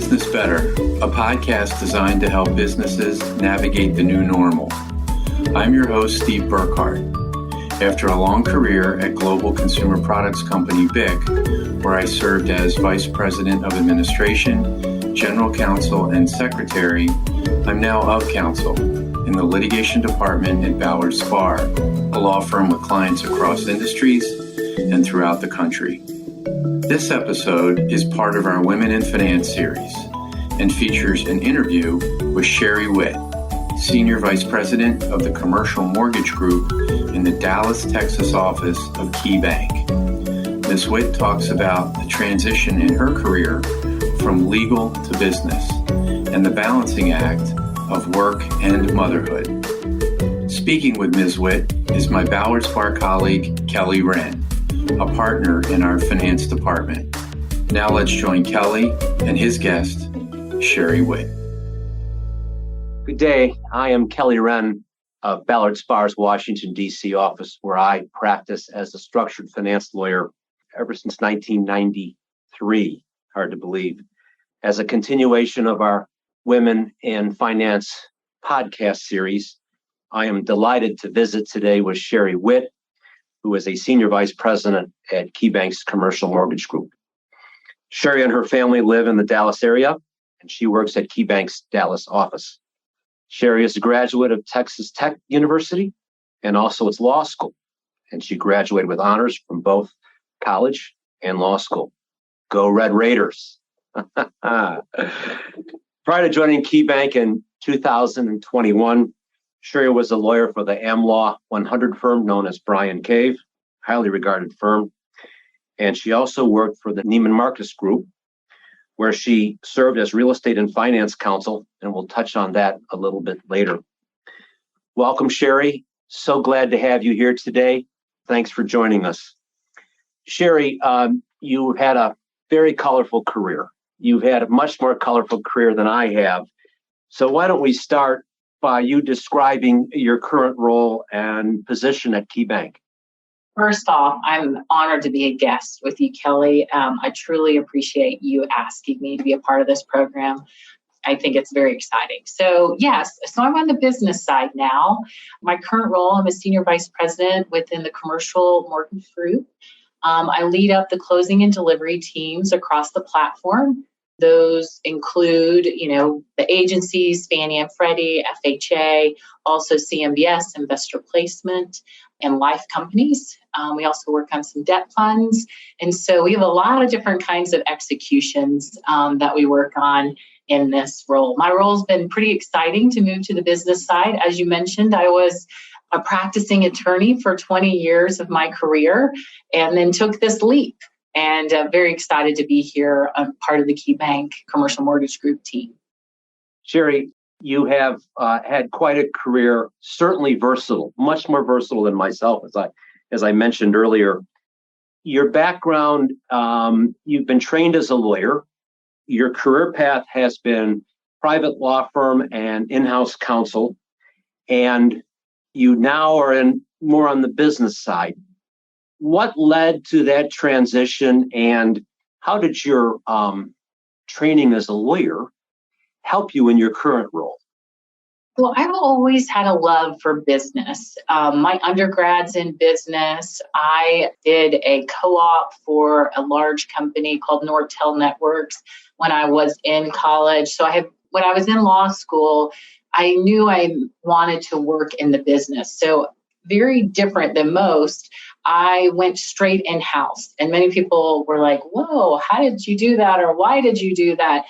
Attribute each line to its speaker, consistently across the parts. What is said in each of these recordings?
Speaker 1: Business Better, a podcast designed to help businesses navigate the new normal. I'm your host, Steve Burkhart. After a long career at global consumer products company BIC, where I served as Vice President of Administration, General Counsel, and Secretary, I'm now of counsel in the litigation department at Ballard Spahr, a law firm with clients across industries and throughout the country. This episode is part of our Women in Finance series and features an interview with Sherry Witt, Senior Vice President of the Commercial Mortgage Group in the Dallas, Texas office of KeyBank. Ms. Witt talks about the transition in her career from legal to business and the balancing act of work and motherhood. Speaking with Ms. Witt is my Ballard Spahr colleague, Kelly Wrenn, a partner in our finance department. Now let's join Kelly and his guest, Sherry Witt.
Speaker 2: Good day. I am Kelly Wrenn of Ballard Spahr's Washington, D.C. office, where I practice as a structured finance lawyer ever since 1993, hard to believe. As a continuation of our Women in Finance podcast series, I am delighted to visit today with Sherry Witt, who is a Senior Vice President at KeyBank's Commercial Mortgage Group. Sherry and her family live in the Dallas area, and she works at KeyBank's Dallas office. Sherry is a graduate of Texas Tech University and also its law school, and she graduated with honors from both college and law school. Go Red Raiders! Prior to joining KeyBank in 2021, Sherry was a lawyer for the AmLaw 100 firm known as Bryan Cave, highly regarded firm. And she also worked for the Neiman Marcus Group, where she served as real estate and finance counsel, and we'll touch on that a little bit later. Welcome, Sherry. So glad to have you here today. Thanks for joining us. Sherry, you had a very colorful career. You've had a much more colorful career than I have. So why don't we start by you describing your current role and position at KeyBank?
Speaker 3: First off, I'm honored to be a guest with you, Kelly. I truly appreciate you asking me to be a part of this program. I think it's very exciting. So I'm on the business side now. My current role, I'm a Senior Vice President within the Commercial Mortgage Group. I lead up the closing and delivery teams across the platform. Those include, the agencies, Fannie and Freddie, FHA, also CMBS, investor placement, and life companies. We also work on some debt funds. And so we have a lot of different kinds of executions that we work on in this role. My role has been pretty exciting to move to the business side. As you mentioned, I was a practicing attorney for 20 years of my career and then took this leap. And very excited to be here, part of the KeyBank Commercial Mortgage Group team.
Speaker 2: Sherry, you have had quite a career, certainly versatile, much more versatile than myself, as I mentioned earlier. Your background, you've been trained as a lawyer. Your career path has been private law firm and in-house counsel, and you now are more on the business side. What led to that transition, and how did your training as a lawyer help you in your current role?
Speaker 3: Well, I've always had a love for business. My undergrad's in business. I did a co-op for a large company called Nortel Networks when I was in college. So when I was in law school, I knew I wanted to work in the business. So very different than most. I went straight in-house, and many people were like, whoa, how did you do that? Or why did you do that?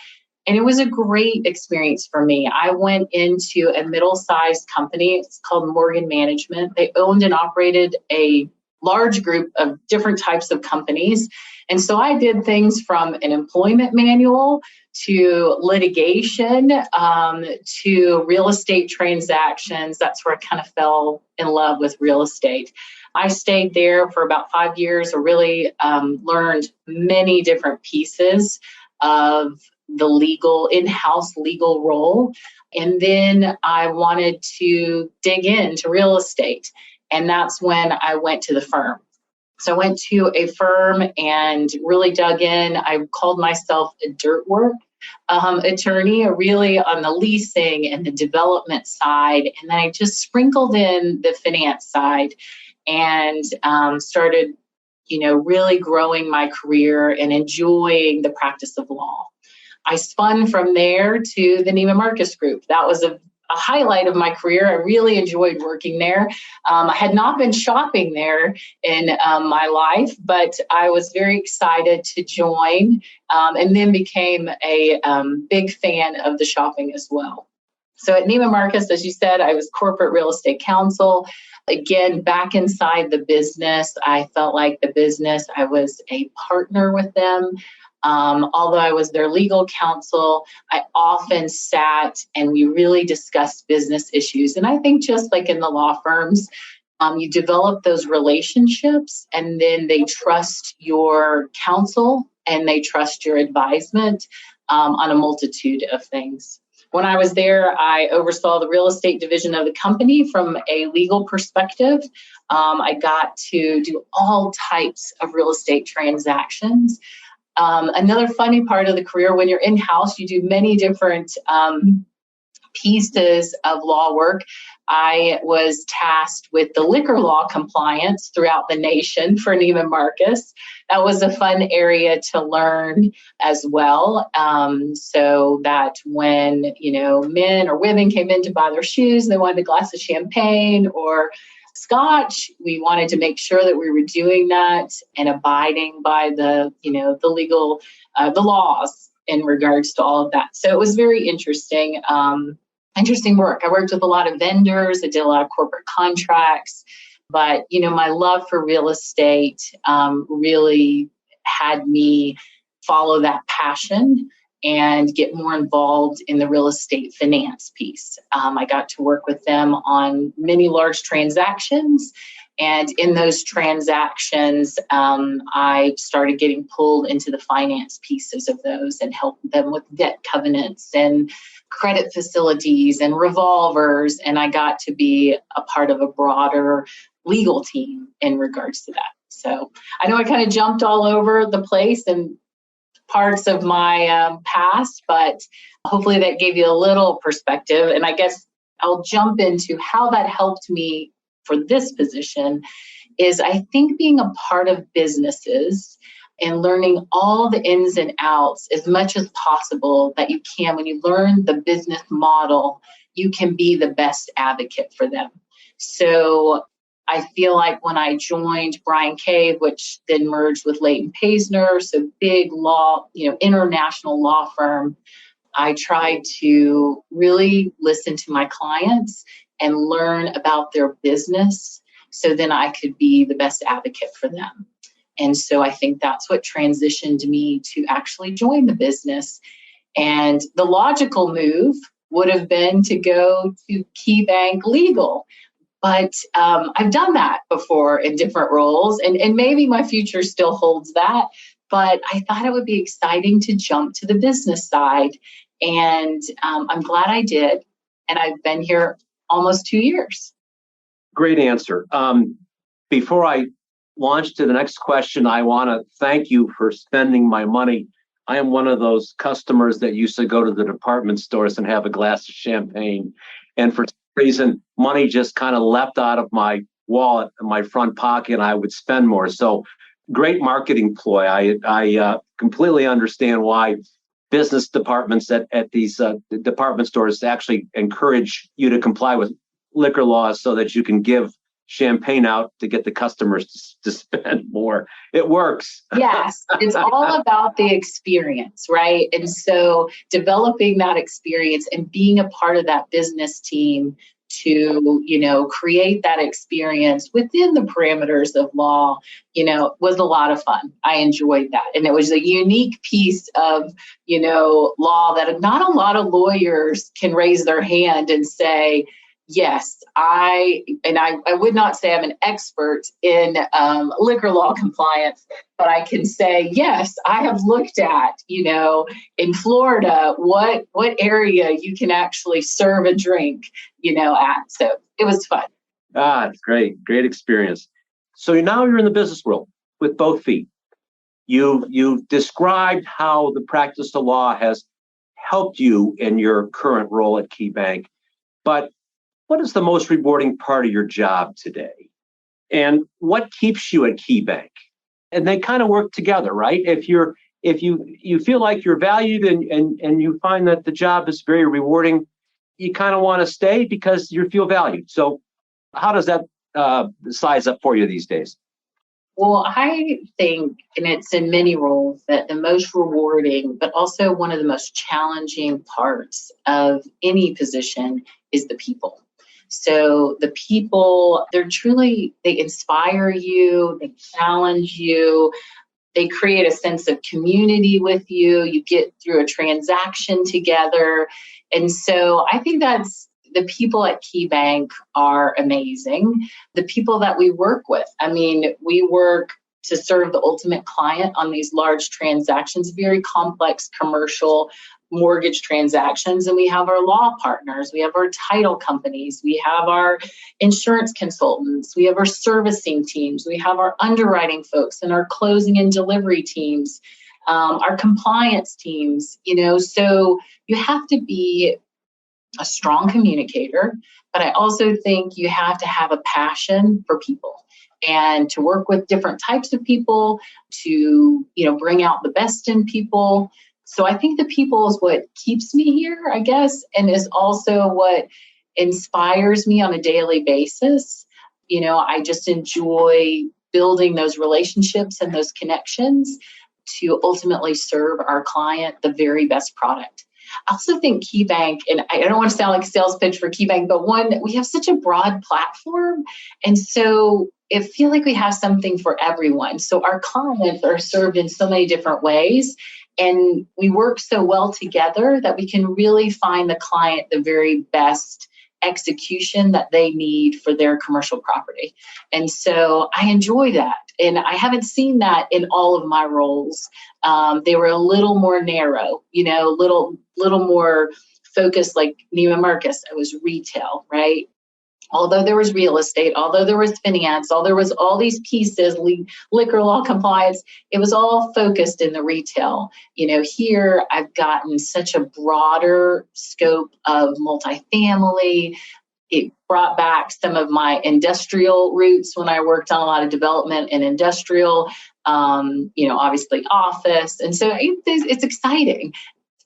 Speaker 3: And it was a great experience for me. I went into a middle-sized company. It's called Morgan Management. They owned and operated a large group of different types of companies. And so I did things from an employment manual to litigation, to real estate transactions. That's where I kind of fell in love with real estate. I stayed there for about 5 years. I really learned many different pieces of the in-house legal role. And then I wanted to dig into real estate. And that's when I went to the firm. So I went to a firm and really dug in. I called myself a dirt work attorney, really on the leasing and the development side. And then I just sprinkled in the finance side and started, really growing my career and enjoying the practice of law. I spun from there to the Neiman Marcus Group. That was a highlight of my career. I really enjoyed working there. I had not been shopping there in my life, but I was very excited to join and then became a big fan of the shopping as well. So at Neiman Marcus, as you said, I was corporate real estate counsel. Again, back inside the business, I felt like the business, I was a partner with them. Although I was their legal counsel, I often sat and we really discussed business issues. And I think just like in the law firms, you develop those relationships and then they trust your counsel and they trust your advisement on a multitude of things. When I was there, I oversaw the real estate division of the company from a legal perspective. I got to do all types of real estate transactions. Another funny part of the career, when you're in-house, you do many different pieces of law work. I was tasked with the liquor law compliance throughout the nation for Neiman Marcus. That was a fun area to learn as well. So that when, men or women came in to buy their shoes, they wanted a glass of champagne or Scotch, we wanted to make sure that we were doing that and abiding by the legal, the laws in regards to all of that. So it was very interesting work. I worked with a lot of vendors. I did a lot of corporate contracts, but, my love for real estate really had me follow that passion and get more involved in the real estate finance piece. I got to work with them on many large transactions. And in those transactions, I started getting pulled into the finance pieces of those and helped them with debt covenants and credit facilities and revolvers. And I got to be a part of a broader legal team in regards to that. So I know I kind of jumped all over the place and parts of my past, but hopefully that gave you a little perspective. And I guess I'll jump into how that helped me for this position is I think being a part of businesses and learning all the ins and outs as much as possible that you can. When you learn the business model, you can be the best advocate for them. So I feel like when I joined Bryan Cave, which then merged with Leighton Paisner, so big law, international law firm, I tried to really listen to my clients and learn about their business so then I could be the best advocate for them. And so I think that's what transitioned me to actually join the business. And the logical move would have been to go to KeyBank Legal. But I've done that before in different roles, and maybe my future still holds that. But I thought it would be exciting to jump to the business side. And I'm glad I did. And I've been here almost 2 years.
Speaker 2: Great answer. Before I launch to the next question, I want to thank you for spending my money. I am one of those customers that used to go to the department stores and have a glass of champagne. And for some reason, money just kind of left out of my wallet in my front pocket and I would spend more. So great marketing ploy. I completely understand why business departments at these department stores actually encourage you to comply with liquor laws so that you can give champagne out to get the customers to spend more. It works.
Speaker 3: Yes, it's all about the experience, right? And so developing that experience and being a part of that business team to, create that experience within the parameters of law, was a lot of fun. I enjoyed that. And it was a unique piece of, law that not a lot of lawyers can raise their hand and say, yes, I would not say I'm an expert in liquor law compliance, but I can say, yes, I have looked at, in Florida, what area you can actually serve a drink, at. So it was fun.
Speaker 2: It's great. Great experience. So now you're in the business world with both feet. You've described how the practice of law has helped you in your current role at KeyBank, but what is the most rewarding part of your job today? And what keeps you at KeyBank? And they kind of work together, right? If you feel like you're valued and you find that the job is very rewarding, you kind of want to stay because you feel valued. So how does that size up for you these days?
Speaker 3: Well, I think, and it's in many roles, that the most rewarding, but also one of the most challenging parts of any position is the people. So the people, they inspire you, they challenge you, they create a sense of community with you. You get through a transaction together. And so I think the people at KeyBank are amazing. The people that we work with, we work to serve the ultimate client on these large transactions, very complex commercial mortgage transactions. And we have our law partners, we have our title companies, we have our insurance consultants, we have our servicing teams, we have our underwriting folks and our closing and delivery teams, our compliance teams, so you have to be a strong communicator, but I also think you have to have a passion for people and to work with different types of people to, bring out the best in people. So I think the people is what keeps me here, I guess, and is also what inspires me on a daily basis. I just enjoy building those relationships and those connections to ultimately serve our client the very best product. I also think KeyBank, and I don't want to sound like a sales pitch for KeyBank, but one, we have such a broad platform. And so I feel like we have something for everyone. So our clients are served in so many different ways. And we work so well together that we can really find the client the very best execution that they need for their commercial property. And so I enjoy that. And I haven't seen that in all of my roles. They were a little more narrow, little more focused, like Neiman Marcus. It was retail, right? Although there was real estate, although there was finance, although there was all these pieces, liquor law compliance, it was all focused in the retail. Here I've gotten such a broader scope of multifamily. It brought back some of my industrial roots when I worked on a lot of development in industrial, obviously office. And so it's exciting.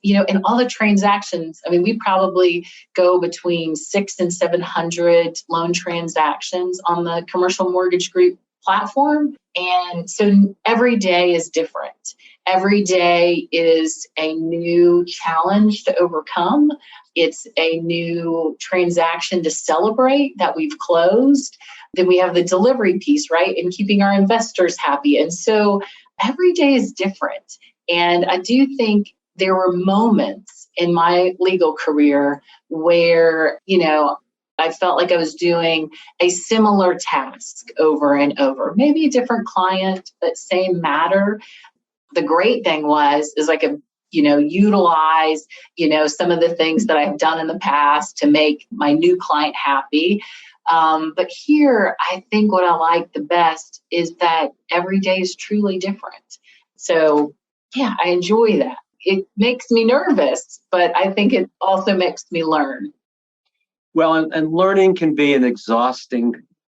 Speaker 3: In all the transactions, we probably go between 600 and 700 loan transactions on the commercial mortgage group platform. And so every day is different. Every day is a new challenge to overcome. It's a new transaction to celebrate that we've closed. Then we have the delivery piece, right? And keeping our investors happy. And so every day is different. And I do think there were moments in my legal career where, I felt like I was doing a similar task over and over, maybe a different client, but same matter. The great thing is I could, utilize, some of the things that I've done in the past to make my new client happy. But here, I think what I like the best is that every day is truly different. So yeah, I enjoy that. It makes me nervous, but I think it also makes me learn.
Speaker 2: Well, and learning can be an exhausting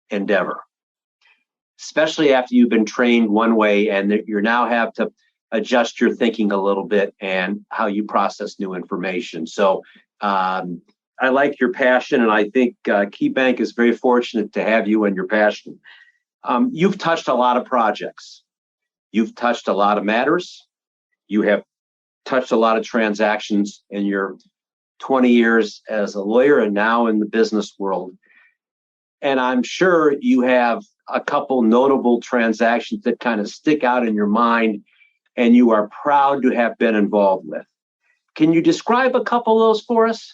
Speaker 2: endeavor, especially after you've been trained one way and you now have to adjust your thinking a little bit and how you process new information. So I like your passion, and I think KeyBank is very fortunate to have you and your passion. You've touched a lot of projects. You've touched a lot of matters. You have touched a lot of transactions in your 20 years as a lawyer and now in the business world. And I'm sure you have a couple notable transactions that kind of stick out in your mind and you are proud to have been involved with. Can you describe a couple of those for us?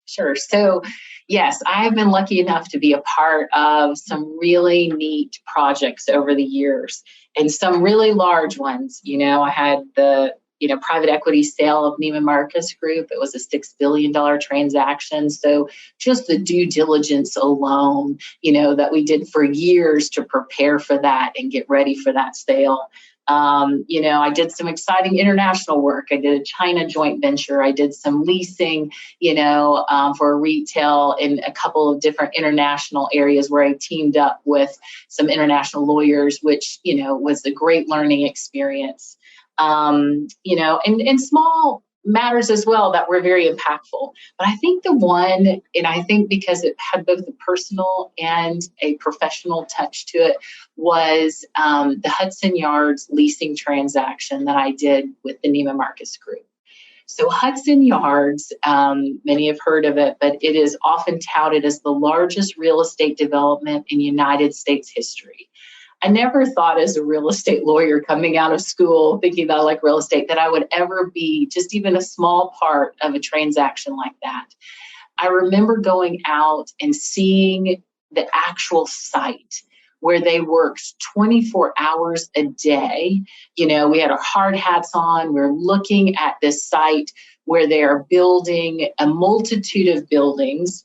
Speaker 3: Sure. So, yes, I have been lucky enough to be a part of some really neat projects over the years and some really large ones. I had the private equity sale of Neiman Marcus Group. It was a $6 billion transaction. So just the due diligence alone, that we did for years to prepare for that and get ready for that sale. I did some exciting international work. I did a China joint venture. I did some leasing, for retail in a couple of different international areas where I teamed up with some international lawyers, which, was a great learning experience. And small matters as well that were very impactful. But I think the one, and I think because it had both a personal and a professional touch to it, was the Hudson Yards leasing transaction that I did with the Neiman Marcus Group. So Hudson Yards, many have heard of it, but it is often touted as the largest real estate development in United States history. I never thought as a real estate lawyer coming out of school, thinking about like real estate, that I would ever be just even a small part of a transaction like that. I remember going out and seeing the actual site where they worked 24 hours a day. We had our hard hats on. We're looking at this site where they are building a multitude of buildings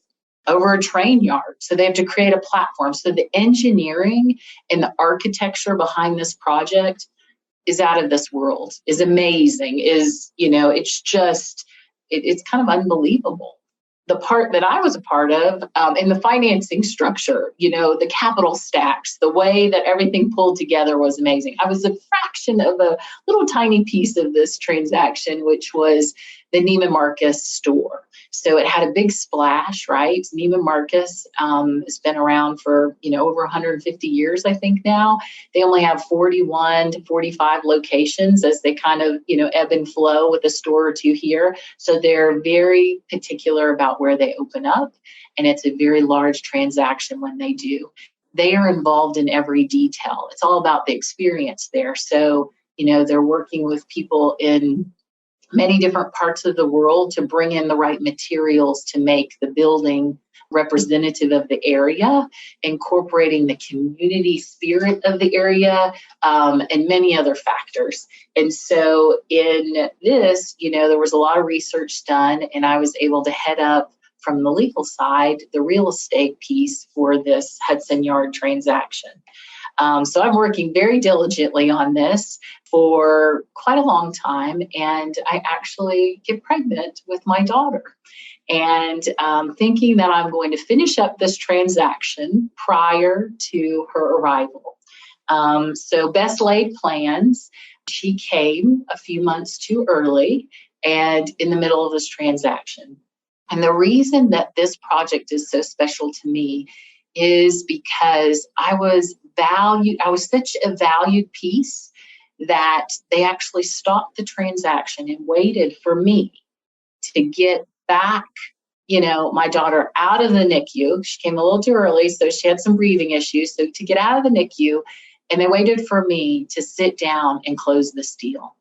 Speaker 3: over a train yard. So they have to create a platform. So the engineering and the architecture behind this project is out of this world, is amazing, it's just, it's kind of unbelievable. The part that I was a part of in the financing structure, the capital stacks, the way that everything pulled together was amazing. I was a fraction of a little tiny piece of this transaction, which was the Neiman Marcus store. So it had a big splash, right? Neiman Marcus has been around for, over 150 years, I think now. They only have 41 to 45 locations as they kind of, ebb and flow with a store or two here. So they're very particular about where they open up. And it's a very large transaction when they do. They are involved in every detail. It's all about the experience there. So, they're working with people in many different parts of the world to bring in the right materials to make the building representative of the area, incorporating the community spirit of the area, and many other factors. And so in this, there was a lot of research done, and I was able to head up from the legal side, the real estate piece for this Hudson Yard transaction. So I'm working very diligently on this for quite a long time, and I actually get pregnant with my daughter. And thinking that I'm going to finish up this transaction prior to her arrival. So best laid plans, she came a few months too early and in the middle of this transaction. And the reason that this project is so special to me is because I was such a valued piece that they actually stopped the transaction and waited for me to get back, my daughter out of the NICU. She came a little too early, so she had some breathing issues. So to get out of the NICU, and they waited for me to sit down and close this deal.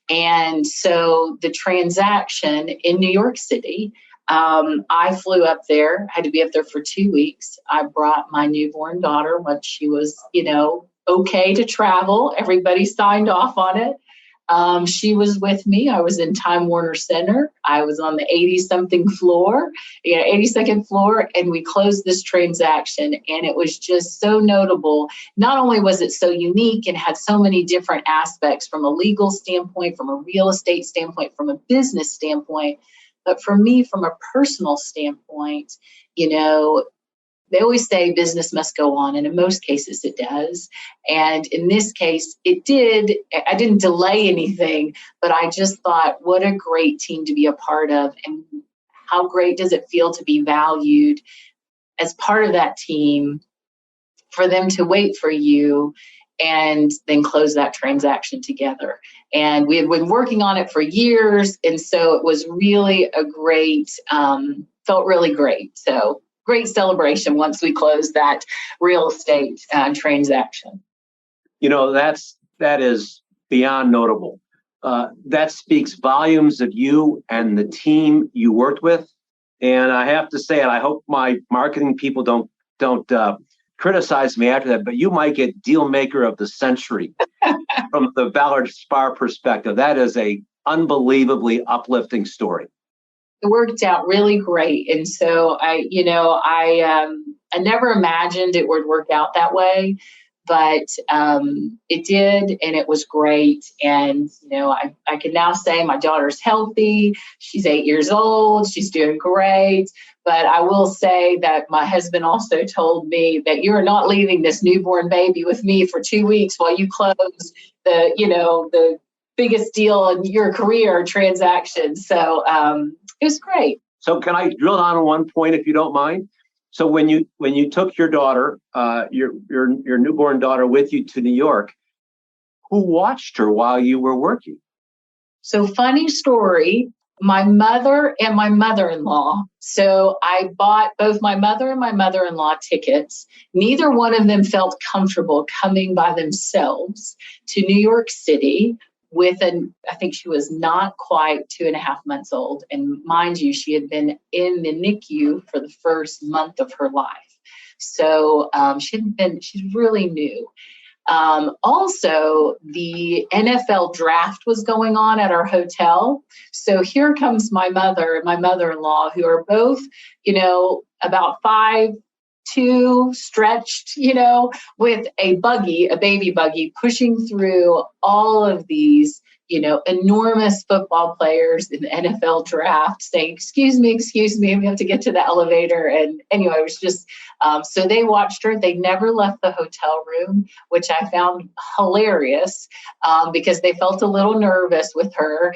Speaker 3: And so the transaction in New York City, I flew up there, had to be up there for 2 weeks. I brought my newborn daughter once she was, okay to travel. Everybody signed off on it. She was with me. I was in Time Warner Center. I was on the 80-something floor, 82nd floor, and we closed this transaction. And it was just so notable. Not only was it so unique and had so many different aspects from a legal standpoint, from a real estate standpoint, from a business standpoint, but for me, from a personal standpoint, they always say business must go on, and in most cases it does. And in this case, it did. I didn't delay anything, but I just thought, what a great team to be a part of, and how great does it feel to be valued as part of that team, for them to wait for you and then close that transaction together. And we had been working on it for years, and so it was really a great, felt really great. So great celebration once we closed that real estate transaction.
Speaker 2: That is beyond notable. That speaks volumes of you and the team you worked with. And I have to say, and I hope my marketing people don't criticize me after that, but you might get deal maker of the century from the Ballard Spahr perspective. That is a unbelievably uplifting story.
Speaker 3: It worked out really great. And so I never imagined it would work out that way, but it did, and it was great. And, I can now say my daughter's healthy. She's 8 years old. She's doing great. But I will say that my husband also told me that you're not leaving this newborn baby with me for 2 weeks while you close the biggest deal in your career transaction. So it was great.
Speaker 2: So can I drill down on one point, if you don't mind? So when you took your daughter, your newborn daughter, with you to New York, who watched her while you were working?
Speaker 3: So funny story, my mother and my mother-in-law. So I bought both my mother and my mother-in-law tickets. Neither one of them felt comfortable coming by themselves to New York City I think she was not quite 2.5 months old. And mind you, she had been in the NICU for the first month of her life. So she's really new. Also, the NFL draft was going on at our hotel. So here comes my mother and my mother-in-law, who are both, about 5'2", stretched, with a baby buggy, pushing through all of these, enormous football players in the NFL draft, saying, excuse me, we have to get to the elevator. And anyway, it was just, so they watched her. They never left the hotel room, which I found hilarious, because they felt a little nervous with her.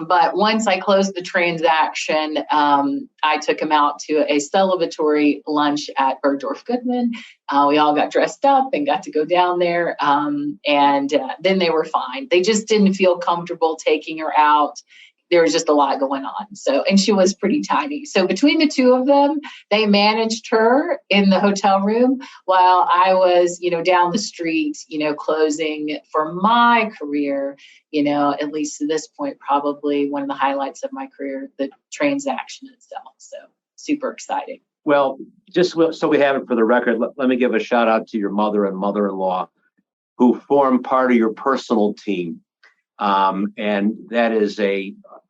Speaker 3: But once I closed the transaction, I took him out to a celebratory lunch at Bergdorf Goodman. We all got dressed up and got to go down there. And then they were fine. They just didn't feel comfortable taking her out. There was just a lot going on. So, and she was pretty tiny. So between the two of them, they managed her in the hotel room while I was, down the street, closing for my career, at least to this point, probably one of the highlights of my career, the transaction itself. So super exciting.
Speaker 2: Well, just so we have it for the record, let me give a shout out to your mother and mother-in-law, who form part of your personal team. And that is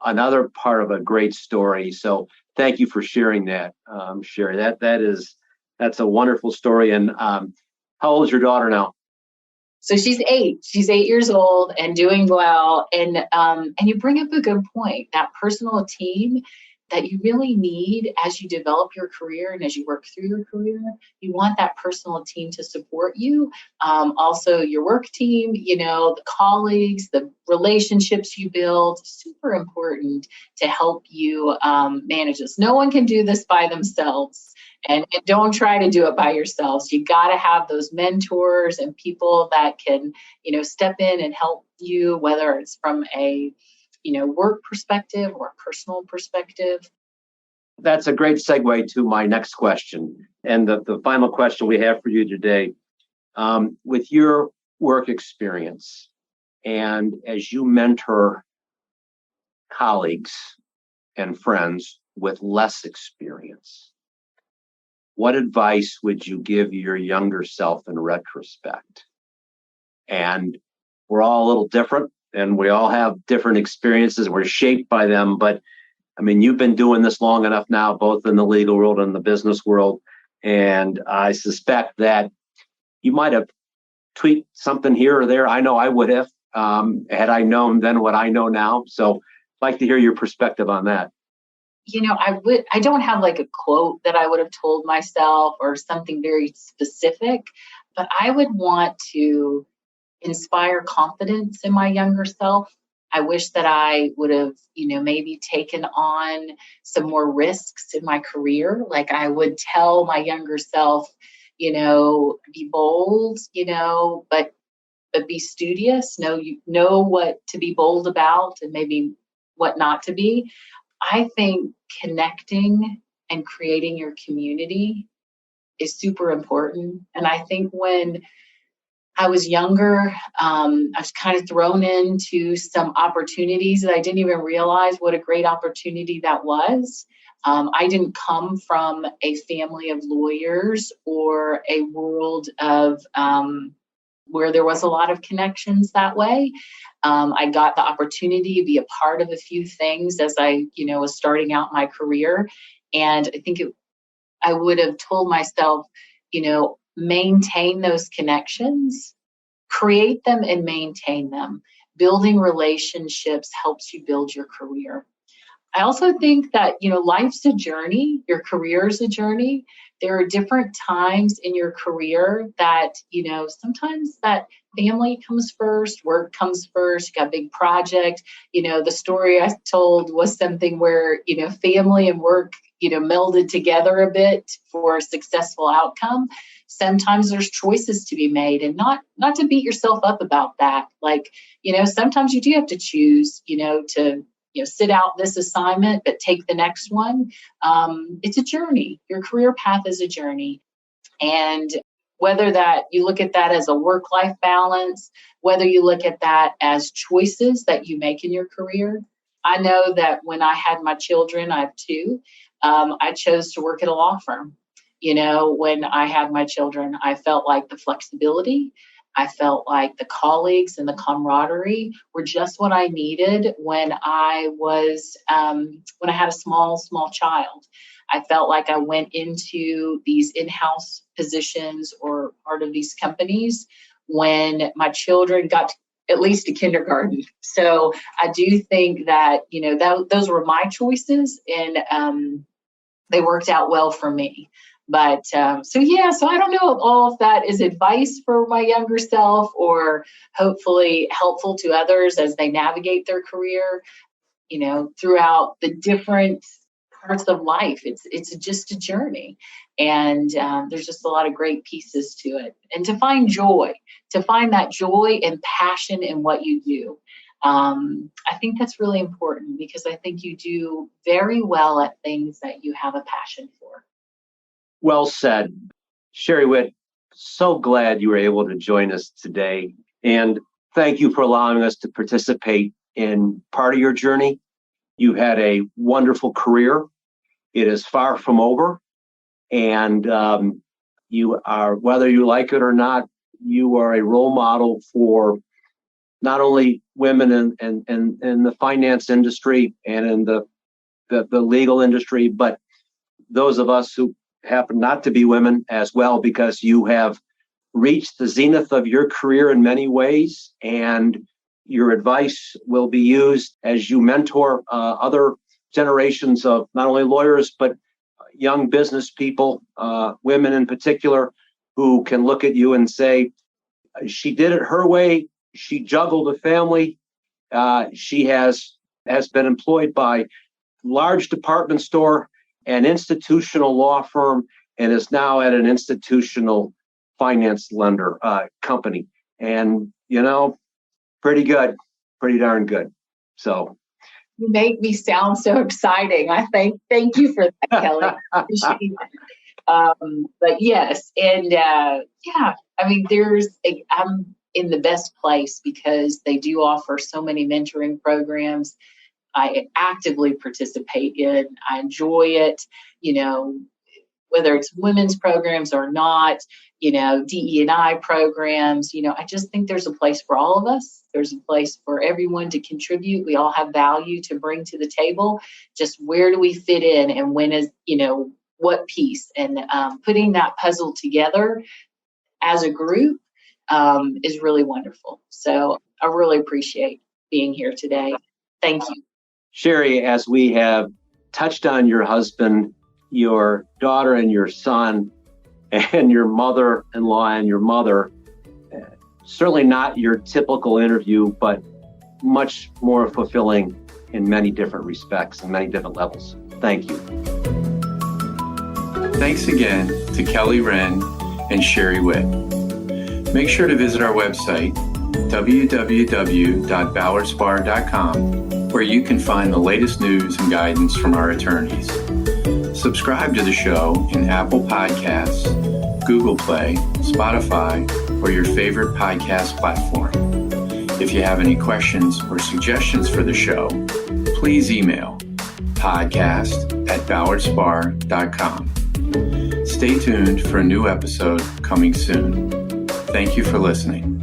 Speaker 2: another part of a great story. So thank you for sharing that, Sherry. That's a wonderful story. And how old is your daughter now?
Speaker 3: So she's 8. She's 8 years old and doing well. And you bring up a good point, that personal team that you really need as you develop your career and as you work through your career. You want that personal team to support you. Also your work team, the colleagues, the relationships you build, super important to help you manage this. No one can do this by themselves. And don't try to do it by yourselves. You got to have those mentors and people that can, step in and help you, whether it's from a work perspective or personal perspective.
Speaker 2: That's a great segue to my next question. And the final question we have for you today, with your work experience and as you mentor colleagues and friends with less experience, what advice would you give your younger self in retrospect? And we're all a little different. And we all have different experiences. We're shaped by them. But I mean, you've been doing this long enough now, both in the legal world and the business world. And I suspect that you might have tweaked something here or there. I know I would have, had I known then what I know now. So I'd like to hear your perspective on that.
Speaker 3: I don't have like a quote that I would have told myself or something very specific, but I would want to inspire confidence in my younger self. I wish that I would have, maybe taken on some more risks in my career. Like I would tell my younger self, be bold, but be studious. Know what to be bold about and maybe what not to be. I think connecting and creating your community is super important. And I think when I was younger, I was kind of thrown into some opportunities that I didn't even realize what a great opportunity that was. I didn't come from a family of lawyers or a world of where there was a lot of connections that way. I got the opportunity to be a part of a few things as I, was starting out my career. And I think I would have told myself, maintain those connections, create them and maintain them. Building relationships helps you build your career. I also think that, life's a journey. Your career is a journey. There are different times in your career that, sometimes that family comes first, work comes first, you got a big project. The story I told was something where, family and work, melded together a bit for a successful outcome. Sometimes there's choices to be made, and not to beat yourself up about that. Like, sometimes you do have to choose, to sit out this assignment, but take the next one. It's a journey. Your career path is a journey. And whether that you look at that as a work-life balance, whether you look at that as choices that you make in your career. I know that when I had my children, I have two, I chose to work at a law firm. When I had my children, I felt like the flexibility, I felt like the colleagues and the camaraderie were just what I needed when I had a small child. I felt like I went into these in-house positions or part of these companies when my children got at least to kindergarten. So I do think that, those were my choices, and they worked out well for me. But so I don't know if all of that is advice for my younger self or hopefully helpful to others as they navigate their career, throughout the different parts of life. It's just a journey, and there's just a lot of great pieces to it. And to find that joy and passion in what you do. I think that's really important, because I think you do very well at things that you have a passion for.
Speaker 2: Well said. Sherry Witt, so glad you were able to join us today. And thank you for allowing us to participate in part of your journey. You've had a wonderful career. It is far from over. And you are, whether you like it or not, you are a role model for not only women in the finance industry and in the legal industry, but those of us who happen not to be women as well, because you have reached the zenith of your career in many ways, and your advice will be used as you mentor other generations of not only lawyers, but young business people, women in particular, who can look at you and say, she did it her way. She juggled a family. She has been employed by large department store, an institutional law firm, and is now at an institutional finance lender company. And, pretty good, pretty darn good. So
Speaker 3: you make me sound so exciting. I thank you for that, Kelly. Appreciate it. But yes, and I'm in the best place because they do offer so many mentoring programs. I actively participate in. I enjoy it, whether it's women's programs or not, DE&I programs. I just think there's a place for all of us. There's a place for everyone to contribute. We all have value to bring to the table. Just where do we fit in, and when is, what piece? And putting that puzzle together as a group is really wonderful. So I really appreciate being here today. Thank you.
Speaker 2: Sherry, as we have touched on your husband, your daughter and your son, and your mother-in-law and your mother, certainly not your typical interview, but much more fulfilling in many different respects and many different levels. Thank you.
Speaker 1: Thanks again to Kelly Wrenn and Sherry Witt. Make sure to visit our website, www.ballardspar.com, where you can find the latest news and guidance from our attorneys. Subscribe to the show in Apple Podcasts, Google Play, Spotify, or your favorite podcast platform. If you have any questions or suggestions for the show, please email podcast@ballardspar.com. Stay tuned for a new episode coming soon. Thank you for listening.